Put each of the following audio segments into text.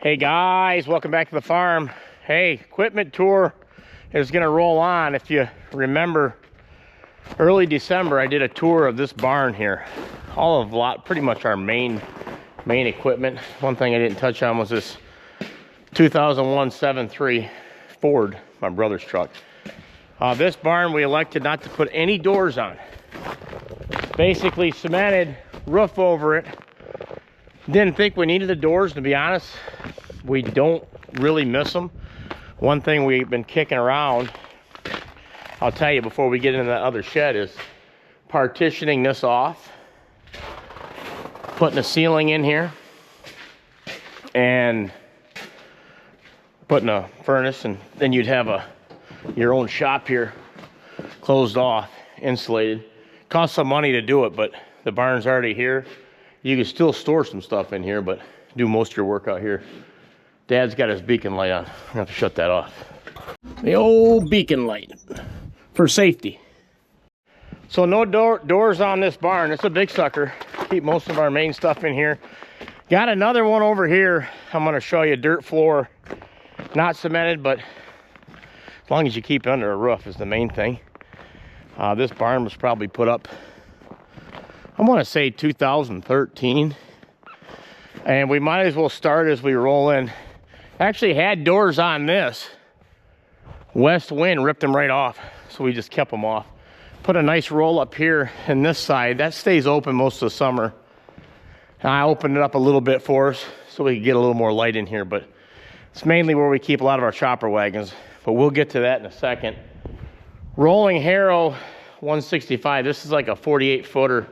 Hey guys, welcome back to the farm. Hey, equipment tour is gonna roll on. If you remember, early December I did a tour of this barn here. All of pretty much our main equipment. One thing I didn't touch on was this 2001 7.3 Ford, my brother's truck. This barn we elected not to put any doors on. Basically cemented roof over it. Didn't think we needed the doors, to be honest. We don't really miss them. One thing we've been kicking around, I'll tell you before we get into that other shed, is partitioning this off, putting a ceiling in here, and putting a furnace, and then you'd have your own shop here, closed off, insulated. Costs some money to do it, but the barn's already here. You can still store some stuff in here, but do most of your work out here. Dad's got his beacon light on. I'm gonna have to shut that off. The old beacon light for safety. So no doors on this barn. It's a big sucker. Keep most of our main stuff in here. Got another one over here. I'm gonna show you. Dirt floor, not cemented, but as long as you keep it under a roof is the main thing. This barn was probably put up, I want to say 2013, and we might as well start as we roll in. Actually had doors on this. West wind ripped them right off, so we just kept them off. Put a nice roll up here in this side. That stays open most of the summer. And I opened it up a little bit for us so we could get a little more light in here, but it's mainly where we keep a lot of our chopper wagons, but we'll get to that in a second. Rolling Harrow 165. This is like a 48 footer.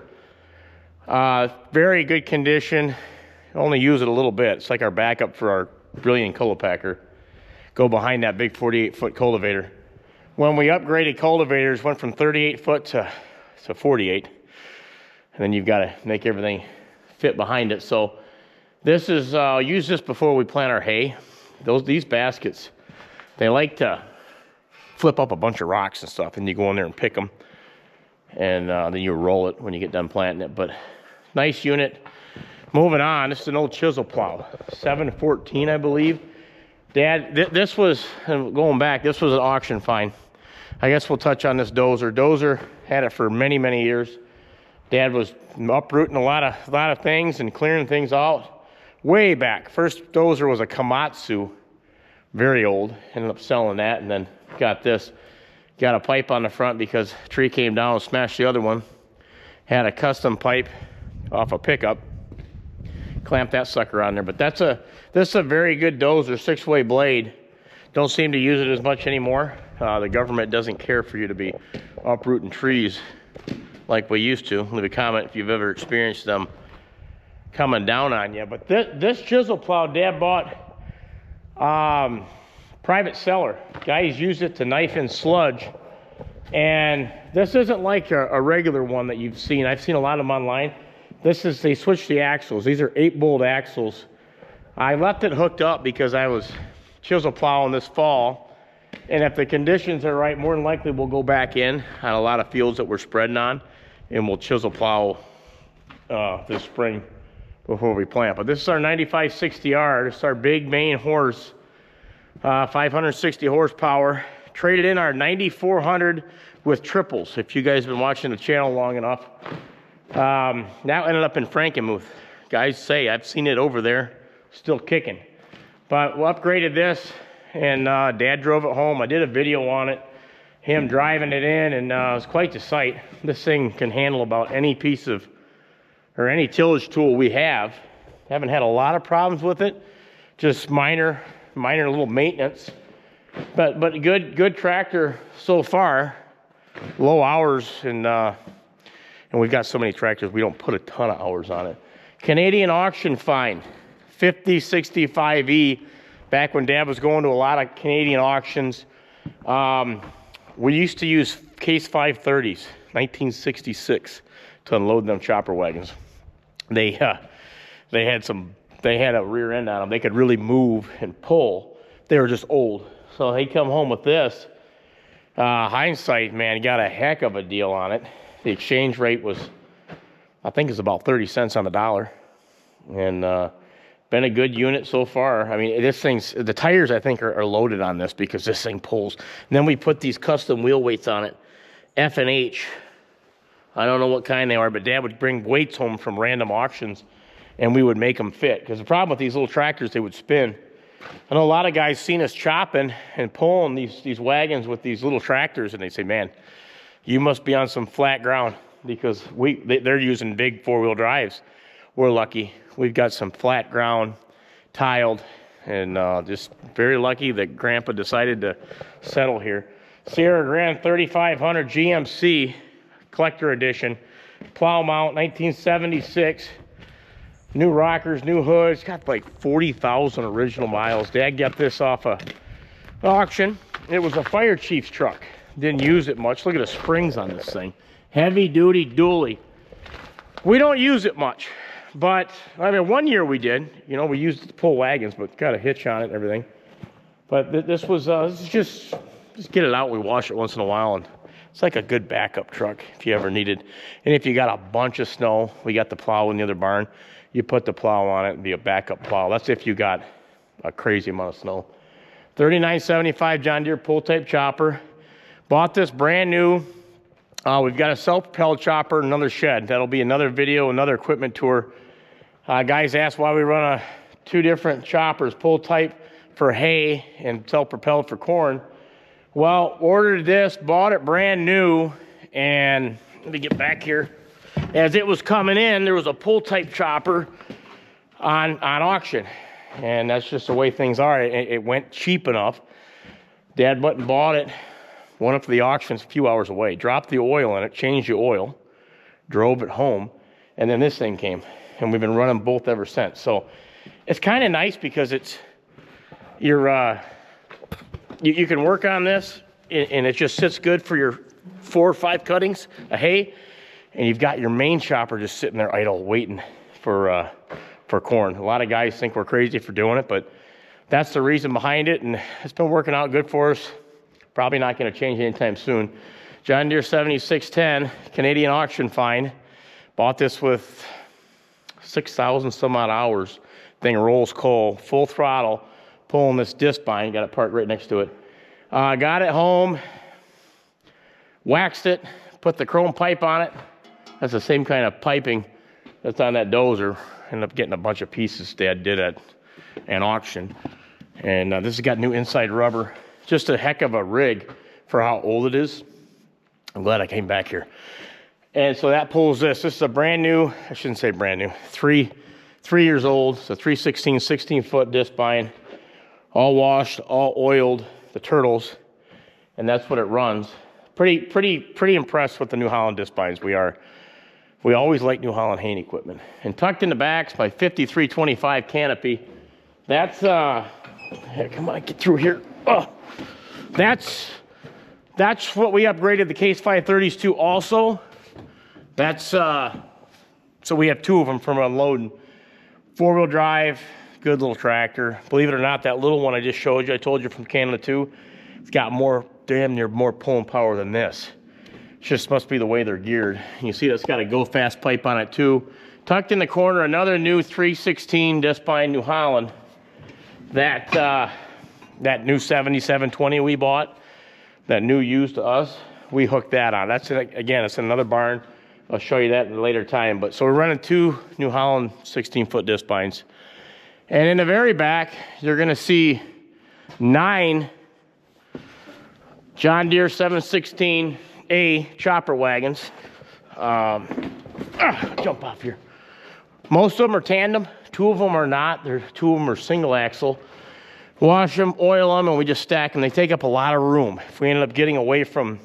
Very good condition. Only use it a little bit. It's like our backup for our Brilliant Cultipacker. Go behind that big 48 foot cultivator. When we upgraded cultivators, went from 38 foot to 48. And then you've got to make everything fit behind it. So this is, use this before we plant our hay. These baskets, they like to flip up a bunch of rocks and stuff, and you go in there and pick them. And then you roll it when you get done planting it. But nice unit. Moving on, this is an old chisel plow, 714 I believe. Dad, this was, going back, this was an auction find. I guess we'll touch on this dozer. Dozer had it for many years. Dad was uprooting a lot of things and clearing things out way back. First dozer was a Komatsu, very old. Ended up selling that, and then got this. Got a pipe on the front because a tree came down and smashed the other one. Had a custom pipe off a pickup. Clamped that sucker on there. But this is a very good dozer, 6-way blade. Don't seem to use it as much anymore. The government doesn't care for you to be uprooting trees like we used to. Leave a comment if you've ever experienced them coming down on you. But this chisel plow Dad bought, private seller. Guys use it to knife in sludge. And this isn't like a regular one that you've seen. I've seen a lot of them online. This is, they switched the axles. These are 8-bolt axles. I left it hooked up because I was chisel plowing this fall. And if the conditions are right, more than likely we'll go back in on a lot of fields that we're spreading on, and we'll chisel plow this spring before we plant. But this is our 9560R. This is our big main horse. 560 horsepower. Traded in our 9400 with triples. If you guys have been watching the channel long enough. Now ended up in Frankenmuth. Guys say, I've seen it over there, still kicking. But we upgraded this, and Dad drove it home. I did a video on it, him driving it in, and it was quite the sight. This thing can handle about any piece of, or any tillage tool we have. Haven't had a lot of problems with it, just minor little maintenance, but good tractor so far. Low hours, and we've got so many tractors we don't put a ton of hours on it. Canadian auction find, 5065E. Back when Dad was going to a lot of Canadian auctions, we used to use case 530s, 1966, to unload them chopper wagons. They had a rear end on them. They could really move and pull. They were just old. So he come home with this. Hindsight, man, got a heck of a deal on it. The exchange rate was, I think it's about 30 cents on the dollar. And Been a good unit so far. I mean, this thing's, the tires I think are loaded on this because this thing pulls. And then we put these custom wheel weights on it, F and H. I don't know what kind they are, but Dad would bring weights home from random auctions and we would make them fit. Because the problem with these little tractors, they would spin. I know a lot of guys seen us chopping and pulling these wagons with these little tractors, and they say, man, you must be on some flat ground because they're using big four-wheel drives. We're lucky. We've got some flat ground, tiled, and just very lucky that Grandpa decided to settle here. Sierra Grand 3500 GMC collector edition, plow mount, 1976. New rockers, new hoods, got like 40,000 original miles. Dad got this off a auction. It was a fire chief's truck. Didn't use it much. Look at the springs on this thing. Heavy duty dually. We don't use it much, but I mean, one year we did. You know, we used it to pull wagons, but got a hitch on it and everything. But this is just get it out. We wash it once in a while, and it's like a good backup truck if you ever needed. And if you got a bunch of snow, we got the plow in the other barn. You put the plow on it and be a backup plow. That's if you got a crazy amount of snow. $39.75 John Deere pull type chopper. Bought this brand new. We've got a self-propelled chopper, another shed. That'll be another video, another equipment tour. Guys asked why we run two different choppers, pull type for hay and self-propelled for corn. Well, ordered this, bought it brand new, and let me get back here. As it was coming in, there was a pull type chopper on auction. And that's just the way things are. It went cheap enough. Dad went and bought it, went up to the auctions a few hours away, dropped the oil in it, changed the oil, drove it home, and then this thing came. And we've been running both ever since. So it's kind of nice because you can work on this and it just sits good for your 4 or 5 cuttings of hay. And you've got your main chopper just sitting there idle waiting for corn. A lot of guys think we're crazy for doing it, but that's the reason behind it, and it's been working out good for us. Probably not going to change anytime soon. John Deere 7610, Canadian auction find. Bought this with 6,000 some odd hours. Thing rolls coal, full throttle, pulling this disc bind. Got it parked right next to it. Got it home, waxed it, put the chrome pipe on it. That's the same kind of piping that's on that dozer. Ended up getting a bunch of pieces Dad did at an auction. And this has got new inside rubber. Just a heck of a rig for how old it is. I'm glad I came back here. And so that pulls this. This is a brand new, I shouldn't say brand new, 3 years old. It's a 316, 16-foot disc bind. All washed, all oiled, the turtles. And that's what it runs. Pretty impressed with the New Holland disc binds we are. We always like New Holland haying equipment. And tucked in the back's my 5325 canopy. That's, here, come on, get through here. Oh, that's what we upgraded the Case 530s to also. That's, so we have 2 of them from unloading. 4-wheel drive, good little tractor. Believe it or not, that little one I just showed you, I told you from Canada too, it's got damn near more pulling power than this. It just must be the way they're geared. You see that's got a go fast pipe on it too. Tucked in the corner, another new 316 disc bind New Holland. That new 7720 we bought, that new used to us, we hooked that on. That's, again, it's another barn. I'll show you that in a later time. But so we're running 2 New Holland 16-foot disc binds. And in the very back, you're gonna see 9 John Deere 716A chopper wagons. Jump off here. Most of them are tandem. 2 of them are not. 2 of them are single axle. Wash them, oil them, and we just stack them. They take up a lot of room. If we ended up getting away from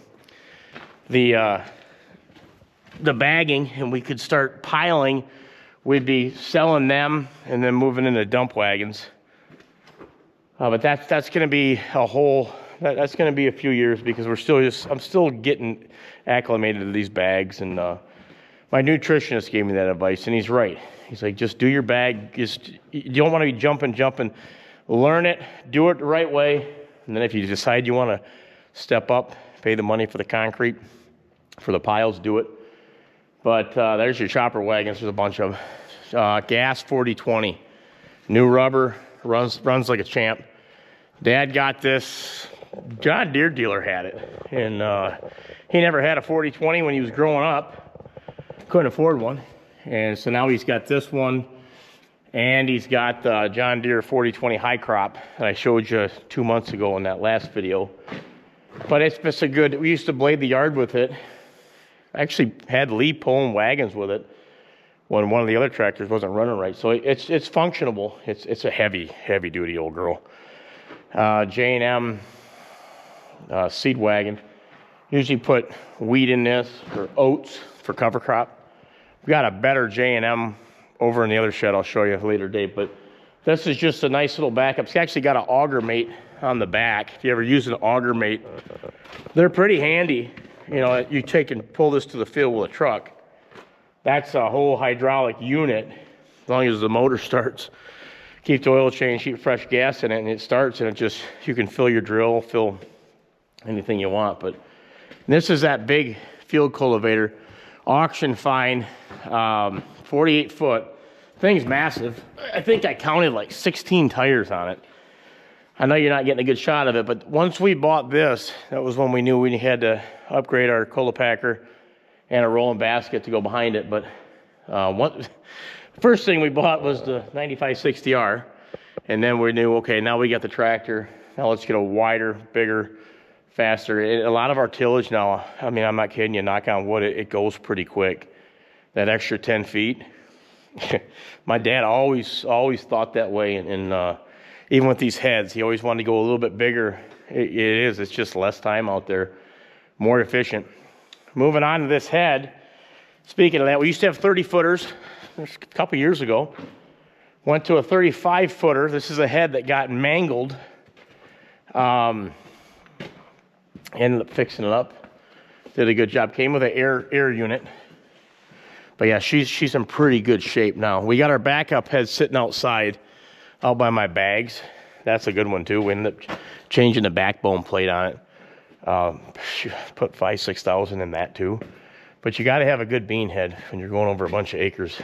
the bagging and we could start piling, we'd be selling them and then moving into dump wagons. But that's going to be that's going to be a few years because I'm still getting acclimated to these bags. And my nutritionist gave me that advice, and he's right. He's like, just do your bag. You don't want to be jumping. Learn it, do it the right way, and then if you decide you want to step up, pay the money for the concrete, for the piles, do it. But there's your chopper wagons. There's a bunch of gas 4020. New rubber, runs like a champ. Dad got this, John Deere dealer had it, and he never had a 4020 when he was growing up. Couldn't afford one, and so now he's got this one, and he's got the John Deere 4020 high crop that I showed you 2 months ago in that last video. But it's just a good, we used to blade the yard with it. I actually had Lee pulling wagons with it when one of the other tractors wasn't running right. So it's functionable. It's a heavy duty old girl. J&M seed wagon. Usually put wheat in this or oats for cover crop. We got a better J&M over in the other shed. I'll show you at a later date. But this is just a nice little backup. It's actually got an auger mate on the back. If you ever use an auger mate, they're pretty handy. You know, you take and pull this to the field with a truck. That's a whole hydraulic unit, as long as the motor starts. Keep the oil change, keep fresh gas in it, and it starts, and it just, you can fill your drill, fill anything you want. But this is that big field cultivator, auction fine, 48 foot. Thing's massive. I think I counted like 16 tires on it. I know you're not getting a good shot of it, but once we bought this, that was when we knew we had to upgrade our Colopacker and a rolling basket to go behind it. But first thing we bought was the 9560R, and then we knew, okay, now we got the tractor. Now let's get a wider, bigger, faster. A lot of our tillage now, I mean, I'm not kidding you, knock on wood, it goes pretty quick. That extra 10 feet. My dad always thought that way, and even with these heads, he always wanted to go a little bit bigger. It's just less time out there, more efficient. Moving on to this head. Speaking of that, we used to have 30 footers a couple years ago. Went to a 35 footer. This is a head that got mangled. Ended up fixing it up. Did a good job. Came with an air unit. But yeah, she's in pretty good shape now. We got our backup head sitting outside, out by my bags. That's a good one too. We ended up changing the backbone plate on it. Put 5,000-6,000 in that too. But you got to have a good bean head when you're going over a bunch of acres.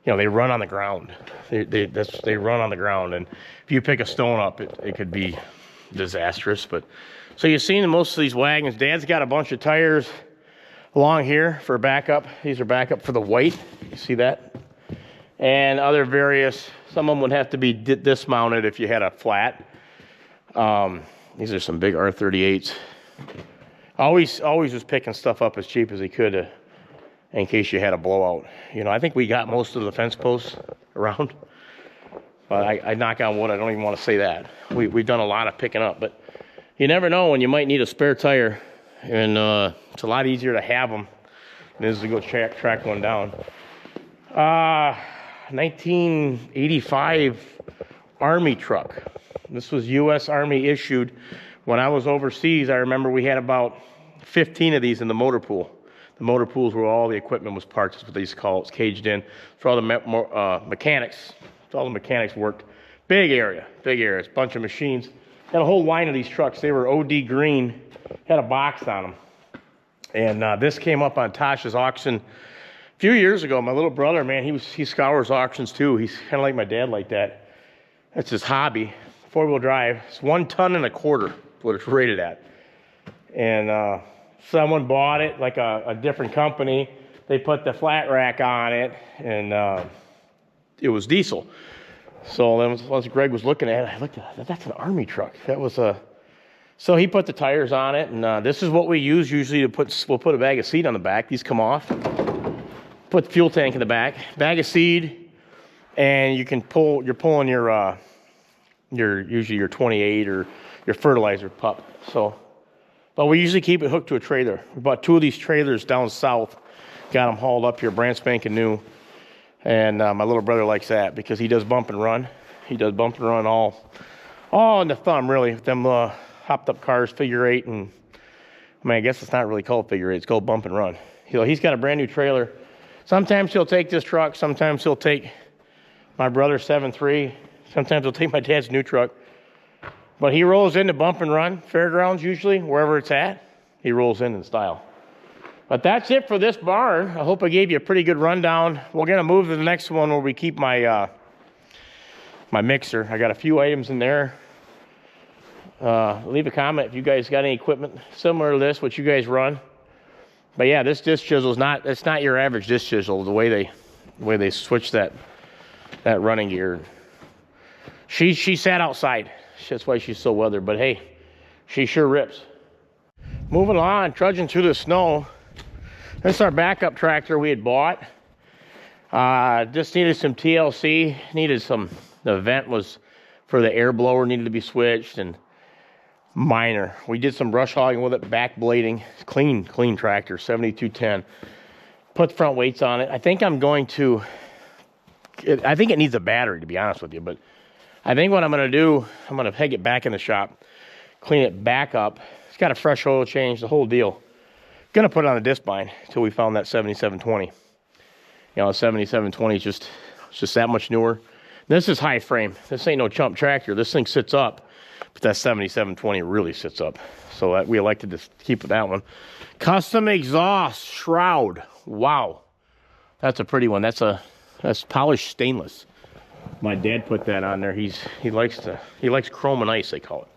You know, they run on the ground. They run on the ground, and if you pick a stone up, it could be disastrous. But so you've seen most of these wagons. Dad's got a bunch of tires along here for backup. These are backup for the weight. You see that? And other various, some of them would have to be dismounted if you had a flat. These are some big R38s. Always was picking stuff up as cheap as he could in case you had a blowout. You know, I think we got most of the fence posts around. But I knock on wood, I don't even want to say that. We've done a lot of picking up, but you never know when you might need a spare tire. And it's a lot easier to have them than it is to go track one down. 1985 Army truck. This was U.S. Army issued. When I was overseas, I remember we had about 15 of these in the motor pool. The motor pools where all the equipment was parked. That's what they used to call it. It's caged in. For all the mechanics. All the mechanics worked. Big area. It's a bunch of machines. Had a whole line of these trucks. They were OD green. Had a box on them. And this came up on Tasha's auction a few years ago. My little brother, man, he scours auctions too. He's kind of like my dad like that. That's his hobby. 4-wheel drive. It's 1.25 tons, what it's rated at. And someone bought it, like a different company. They put the flat rack on it, and it was diesel. So then once Greg was looking at it, I looked at it. That's an Army truck. That was a... So he put the tires on it, and this is what we use usually to we'll put a bag of seed on the back. These come off. Put the fuel tank in the back. Bag of seed, and you can pull, you're pulling your usually your 28 or your fertilizer pup. So, but we usually keep it hooked to a trailer. We bought 2 of these trailers down south, got them hauled up here, brand spanking new. And my little brother likes that because he does bump and run. He does bump and run all in the thumb, really. Them hopped up cars, figure 8, and I mean, I guess it's not really called figure 8. It's called bump and run. He's got a brand new trailer. Sometimes he'll take this truck. Sometimes he'll take my brother's 7.3. Sometimes he'll take my dad's new truck. But he rolls into bump and run, fairgrounds usually, wherever it's at. He rolls in style. But that's it for this barn. I hope I gave you a pretty good rundown. We're going to move to the next one where we keep my my mixer. I got a few items in there. Leave a comment if you guys got any equipment similar to this, what you guys run. But yeah, this disc chisel is not, it's not your average disc chisel, the way they switch that running gear. She sat outside. That's why she's so weathered, but hey, she sure rips. Moving on, trudging through the snow. This is our backup tractor we had bought. Just needed some TLC, the vent was for the air blower, needed to be switched, and minor. We did some brush hogging with it, back blading, clean tractor, 7210. Put the front weights on it. I think I'm going to, I think it needs a battery, to be honest with you, but I think what I'm going to do, I'm going to take it back in the shop, clean it back up. It's got a fresh oil change, the whole deal. Going to put it on a disc bind until we found that 7720. You know, 7720 is just that much newer. This is high frame. This ain't no chump tractor. This thing sits up, but that 7720 really sits up. So we elected to keep with that one. Custom exhaust shroud. Wow, that's a pretty one. That's polished stainless. My dad put that on there. He likes chrome and ice, they call it.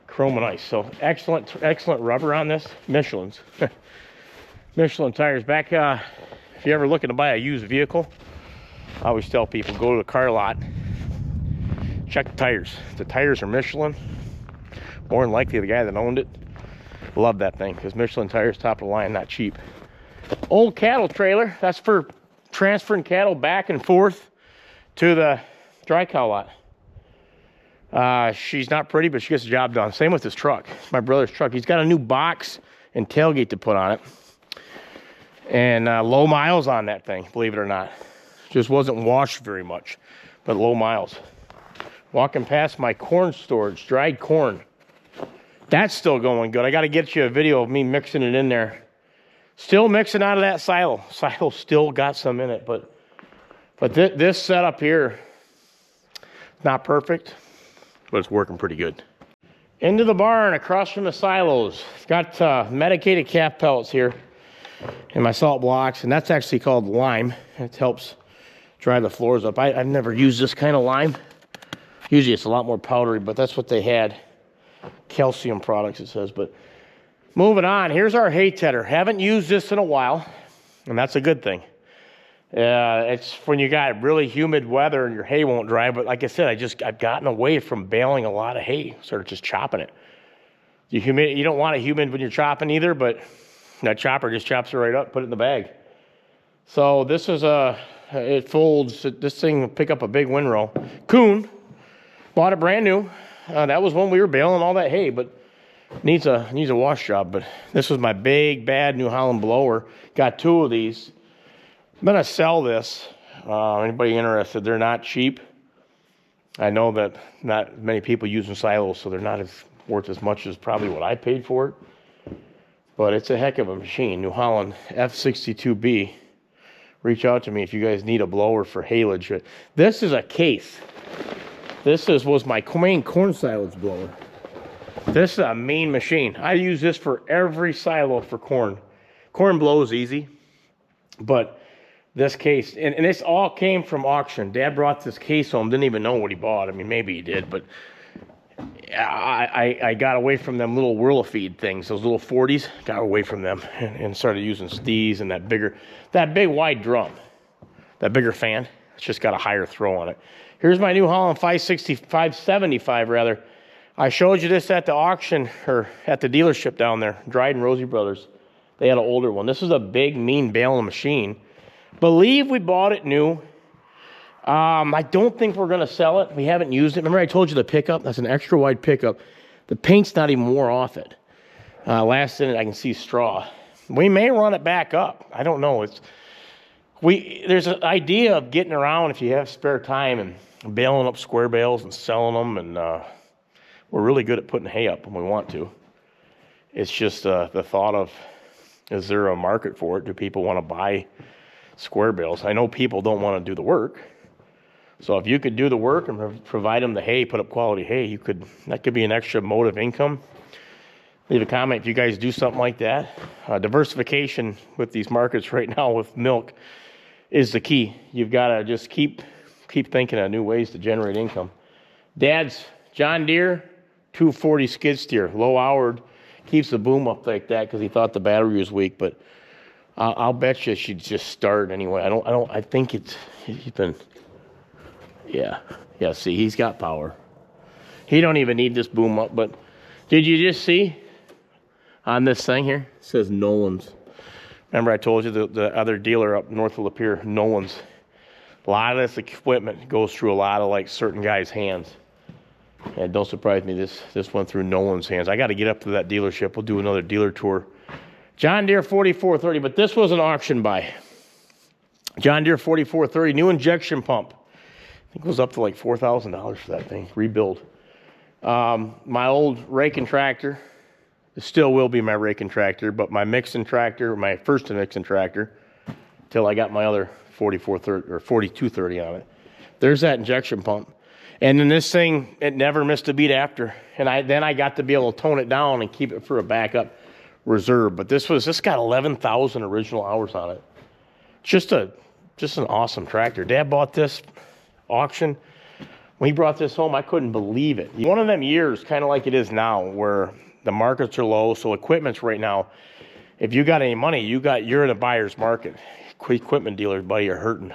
Chrome and ice. So excellent rubber on this. Michelin's. Michelin tires. Back if you're ever looking to buy a used vehicle, I always tell people, go to the car lot, check the tires. If the tires are Michelin, more than likely the guy that owned it loved that thing, because Michelin tires, top of the line, not cheap. Old cattle trailer. That's for transferring cattle back and forth to the dry cow lot. She's not pretty, but she gets the job done. Same with this truck. My brother's truck. He's got a new box and tailgate to put on it. And low miles on that thing, believe it or not. Just wasn't washed very much, but low miles. Walking past my corn storage, dried corn. That's still going good. I got to get you a video of me mixing it in there. Still mixing out of that silo. Silo still got some in it, but this setup here, not perfect, but it's working pretty good. Into the barn, across from the silos. Got medicated calf pellets here and my salt blocks, and that's actually called lime. It helps dry the floors up. I've never used this kind of lime. Usually it's a lot more powdery, but that's what they had. Calcium products, it says. But moving on, here's our hay tedder. Haven't used this in a while, and that's a good thing. It's when you got really humid weather and your hay won't dry. But like I said, I've gotten away from baling a lot of hay. Started just chopping it. You don't want it humid when you're chopping either, but that chopper just chops it right up, put it in the bag. So this is it folds. This thing will pick up a big windrow. Coon, bought it brand new. That was when we were baling all that hay, but needs a wash job. But this was my big bad New Holland blower. Got two of these. I'm gonna sell this. Anybody interested? They're not cheap. I know that not many people using silos, so they're not worth as much as probably what I paid for it. But it's a heck of a machine. New Holland F62B. Reach out to me if you guys need a blower for haylage. This is a case. This was my main corn silage blower. This is a mean machine. I use this for every silo for corn. Corn blows easy, but this case, and this all came from auction. Dad brought this case home, didn't even know what he bought. I mean, maybe he did, but I got away from them little Whirlifeed things, those little 40s, got away from them and started using these and that big wide drum, that bigger fan. It's just got a higher throw on it. Here's my New Holland 575 rather. I showed you this at the auction, or at the dealership down there, Dryden Rosie Brothers. They had an older one. This is a big, mean baling machine. Believe we bought it new. I don't think we're going to sell it. We haven't used it. Remember I told you the pickup? That's an extra wide pickup. The paint's not even wore off it. Last in it, I can see straw. We may run it back up. I don't know. There's an idea of getting around if you have spare time and baling up square bales and selling them. And we're really good at putting hay up when we want to. It's just the thought of, is there a market for it? Do people want to buy square bales? I know people don't want to do the work. So if you could do the work and provide them the hay, put up quality hay, that could be an extra mode of income. Leave a comment if you guys do something like that. Diversification with these markets right now with milk is the key. You've got to just keep keep thinking of new ways to generate income. Dad's John Deere 240 skid steer, low houred, keeps the boom up like that because he thought the battery was weak. But I'll bet you she'd just start anyway. I think he's been, yeah. See, he's got power. He don't even need this boom up. But did you just see on this thing here? It says Nolan's. Remember I told you the other dealer up north of Lapeer, Nolan's. A lot of this equipment goes through a lot of like certain guys' hands. And don't surprise me, this went through Nolan's hands. I got to get up to that dealership. We'll do another dealer tour. John Deere 4430, but this was an auction buy. John Deere 4430, new injection pump. I think it was up to like $4,000 for that thing, rebuild. My old raking tractor, it still will be my raking tractor, but my mixing tractor, my first mixing tractor, till I got my other 4430 or 4230 on it. There's that injection pump. And then this thing, it never missed a beat after. And then I got to be able to tone it down and keep it for a backup reserve. But this got 11,000 original hours on it. Just an awesome tractor. Dad bought this auction. When he brought this home, I couldn't believe it. One of them years, kind of like it is now, where the markets are low, so equipment's right now. If you got any money, you're in a buyer's market. Equipment dealers, buddy, are hurting.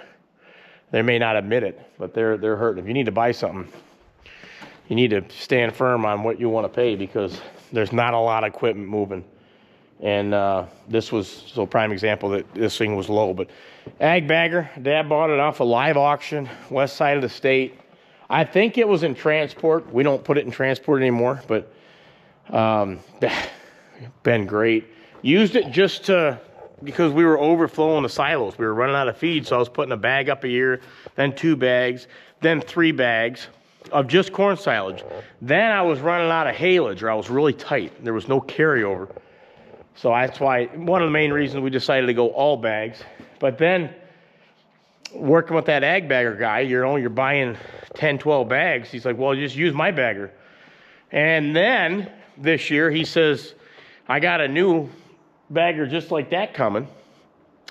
They may not admit it, but they're hurting. If you need to buy something, you need to stand firm on what you want to pay because there's not a lot of equipment moving. And this was so prime example that this thing was low. But ag bagger, Dad bought it off a live auction, west side of the state. I think it was in transport. We don't put it in transport anymore, but been great. Used it just because we were overflowing the silos. We were running out of feed, so I was putting a bag up a year, then 2 bags, then 3 bags of just corn silage. Then I was running out of haylage, or I was really tight. There was no carryover. So that's why, one of the main reasons we decided to go all bags. But then, working with that ag bagger guy, you're buying 10, 12 bags. He's like, well, just use my bagger. And then, this year, he says, I got a new bagger just like that coming.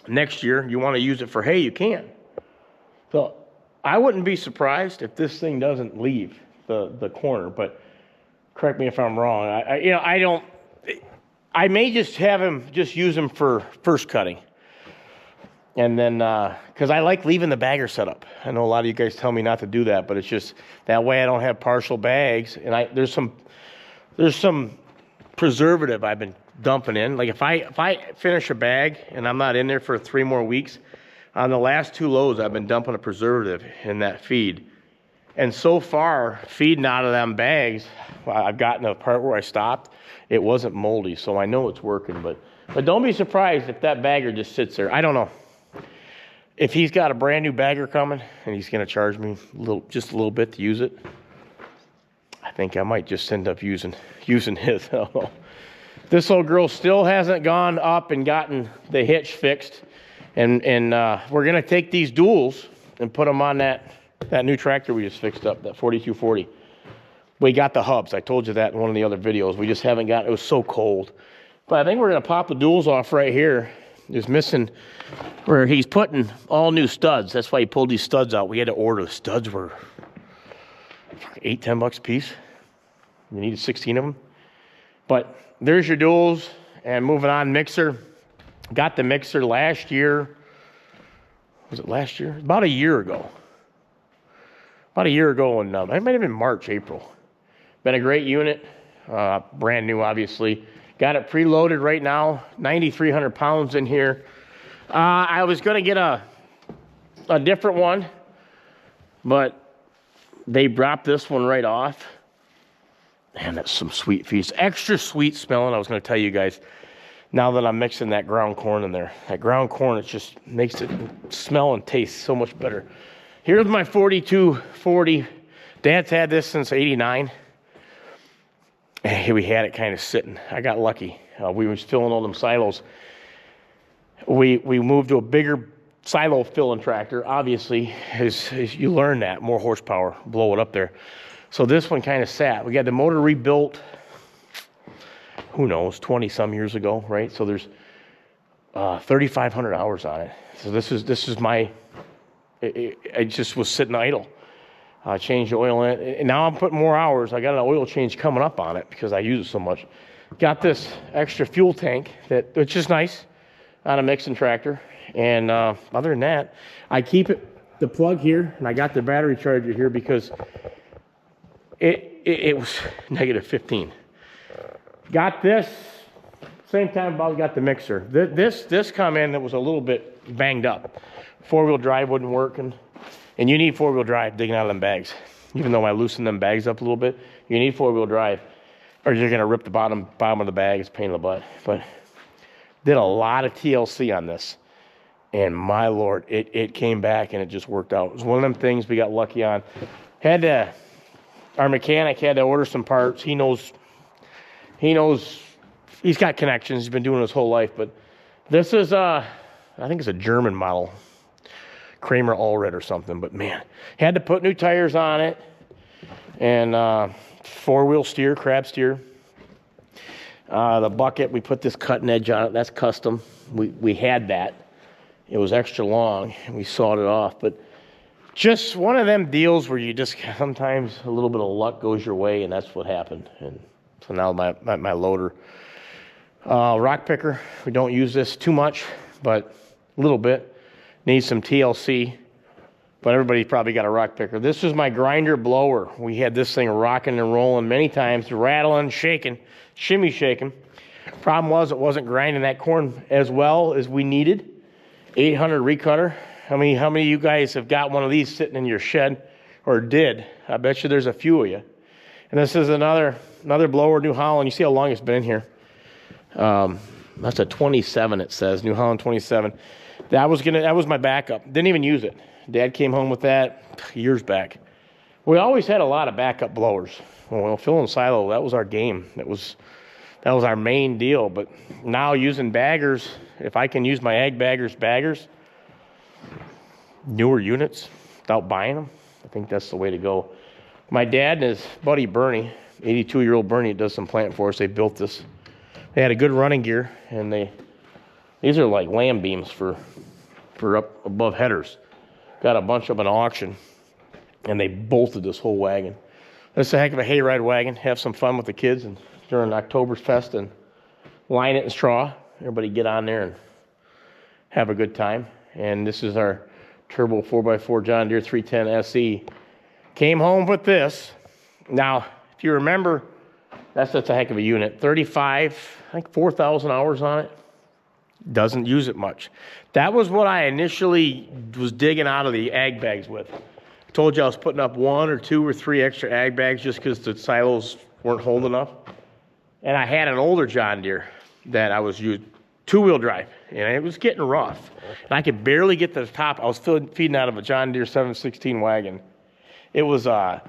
Next year, you want to use it for hay, you can. So I wouldn't be surprised if this thing doesn't leave the corner, but correct me if I'm wrong. I may just have him use him for first cutting. And then, because I like leaving the bagger set up. I know a lot of you guys tell me not to do that, but it's just that way I don't have partial bags. And there's some preservative I've been dumping in. Like if I finish a bag and I'm not in there for 3 more weeks, on the last 2 loads I've been dumping a preservative in that feed. And so far, feeding out of them bags, I've gotten to the part where I stopped, it wasn't moldy, so I know it's working. But don't be surprised if that bagger just sits there. I don't know. If he's got a brand new bagger coming and he's going to charge me just a little bit to use it, I think I might just end up using his. I don't know. This little girl still hasn't gone up and gotten the hitch fixed. And we're going to take these duals and put them on that new tractor we just fixed up, that 4240. We got the hubs. I told you that in one of the other videos. We just haven't got it. It was so cold. But I think we're going to pop the duals off right here. There's missing where he's putting all new studs. That's why he pulled these studs out. We had to order. The studs were $8, $10 a piece. We needed 16 of them. But there's your duals. And moving on, mixer. Got the mixer last year. Was it last year? About a year ago. About a year ago, and it might have been March, April. Been a great unit. Brand new, obviously. Got it preloaded right now. 9,300 pounds in here. I was going to get a different one, but they dropped this one right off. Man, that's some sweet feast. Extra sweet smelling. I was going to tell you guys, now that I'm mixing that ground corn in there. That ground corn, it just makes it smell and taste so much better. Here's my 4240. Dad's had this since '89. We had it kind of sitting. I got lucky. We was filling all them silos. We moved to a bigger silo filling tractor. Obviously, as you learn that, more horsepower, blow it up there. So this one kind of sat. We got the motor rebuilt, who knows, 20-some years ago, right? So there's 3,500 hours on it. So this is my it just was sitting idle. I changed the oil in it, and now I'm putting more hours. I got an oil change coming up on it because I use it so much. Got this extra fuel tank which is nice on a mixing tractor. And other than that, I keep the plug here, and I got the battery charger here because it was negative 15. Got this, same time Bob got the mixer. This come in that was a little bit banged up. Four-wheel drive wasn't working. And you need four-wheel drive digging out of them bags. Even though I loosened them bags up a little bit, you need four-wheel drive, or you're gonna rip the bottom of the bag. It's a pain in the butt. But did a lot of TLC on this, and my Lord, it came back and it just worked out. It was one of them things we got lucky on. Our mechanic had to order some parts. He knows, he's got connections. He's been doing it his whole life. But this is, I think it's a German model. Kramer Allred or something, but man, had to put new tires on it, and four-wheel steer, crab steer. The bucket, we put this cutting edge on it. That's custom. We had that. It was extra long, and we sawed it off. But just one of them deals where you just sometimes a little bit of luck goes your way, and that's what happened. And so now my loader, rock picker. We don't use this too much, but a little bit. Needs some TLC, but everybody probably got a rock picker. This is my grinder blower. We had this thing rocking and rolling many times, rattling, shaking, shimmy shaking. Problem was it wasn't grinding that corn as well as we needed. 800 recutter. How many of you guys have got one of these sitting in your shed, or did? I bet you there's a few of you. And this is another blower, New Holland. You see how long it's been in here. That's a 27, it says, New Holland 27. That was my backup. Didn't even use it. Dad came home with that years back. We always had a lot of backup blowers. Well, filling silo, that was our game. That was our main deal. But now using baggers, if I can use my ag baggers, newer units without buying them, I think that's the way to go. My dad and his buddy Bernie, 82-year-old Bernie, does some plant for us. They built this. They had a good running gear, and these are like lamb beams for up above headers. Got a bunch of an auction, and they bolted this whole wagon. That's a heck of a hayride wagon. Have some fun with the kids and during Oktoberfest and line it in straw. Everybody get on there and have a good time. And this is our turbo 4x4 John Deere 310 SE. Came home with this. Now, if you remember, that's a heck of a unit. 35, I think 4,000 hours on it. Doesn't use it much. That was what I initially was digging out of the ag bags with. I told you I was putting up 1 or 2 or 3 extra ag bags just because the silos weren't holding up. And I had an older John Deere that I was using, 2-wheel drive, and it was getting rough. And I could barely get to the top. I was feeding out of a John Deere 716 wagon. It was a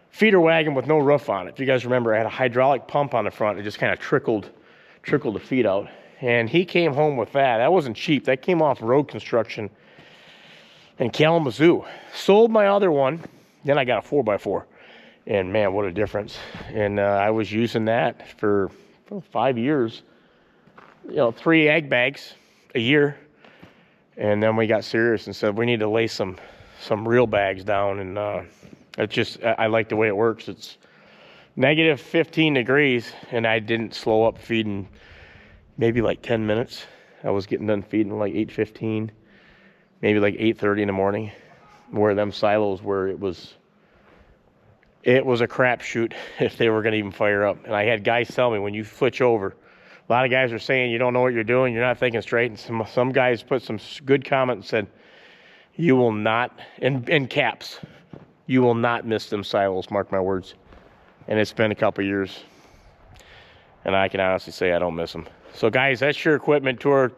feeder wagon with no roof on it. If you guys remember, I had a hydraulic pump on the front. It just kind of trickled the feed out. And he came home with that. That wasn't cheap. That came off road construction in Kalamazoo. Sold my other one. Then I got a 4x4. And man, what a difference. And I was using that for 5 years. 3 ag bags a year. And then we got serious and said, we need to lay some real bags down. And I like the way it works. It's negative 15 degrees. And I didn't slow up feeding maybe like 10 minutes. I was getting done feeding like 8:15, maybe like 8:30 in the morning, where them silos where it was a crapshoot if they were going to even fire up. And I had guys tell me, when you switch over, a lot of guys are saying you don't know what you're doing, you're not thinking straight. And some guys put some good comment and said, you will not, in caps, you will not miss them silos, mark my words. And it's been a couple years, and I can honestly say I don't miss them. So guys, that's your equipment tour.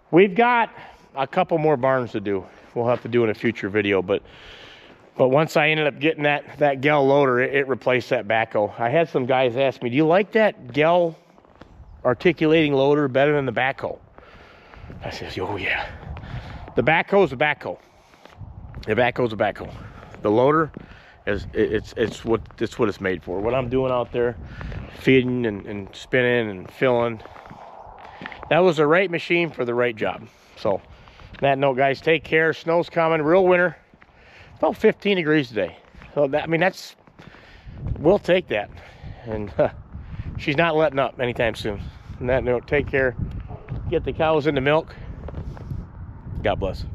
We've got a couple more barns to do. We'll have to do in a future video, but once I ended up getting that Gel loader, it replaced that backhoe. I had some guys ask me, do you like that Gel articulating loader better than the backhoe? I said, oh yeah. The backhoe's a backhoe. The backhoe's a backhoe. The loader it's what it's made for. What I'm doing out there, feeding and spinning and filling, that was the right machine for the right job. So That note, guys, take care. Snow's coming, real winter. About 15 degrees today. So that, I mean, we'll take that. And she's not letting up anytime soon. On that note, take care. Get the cows into milk. God bless.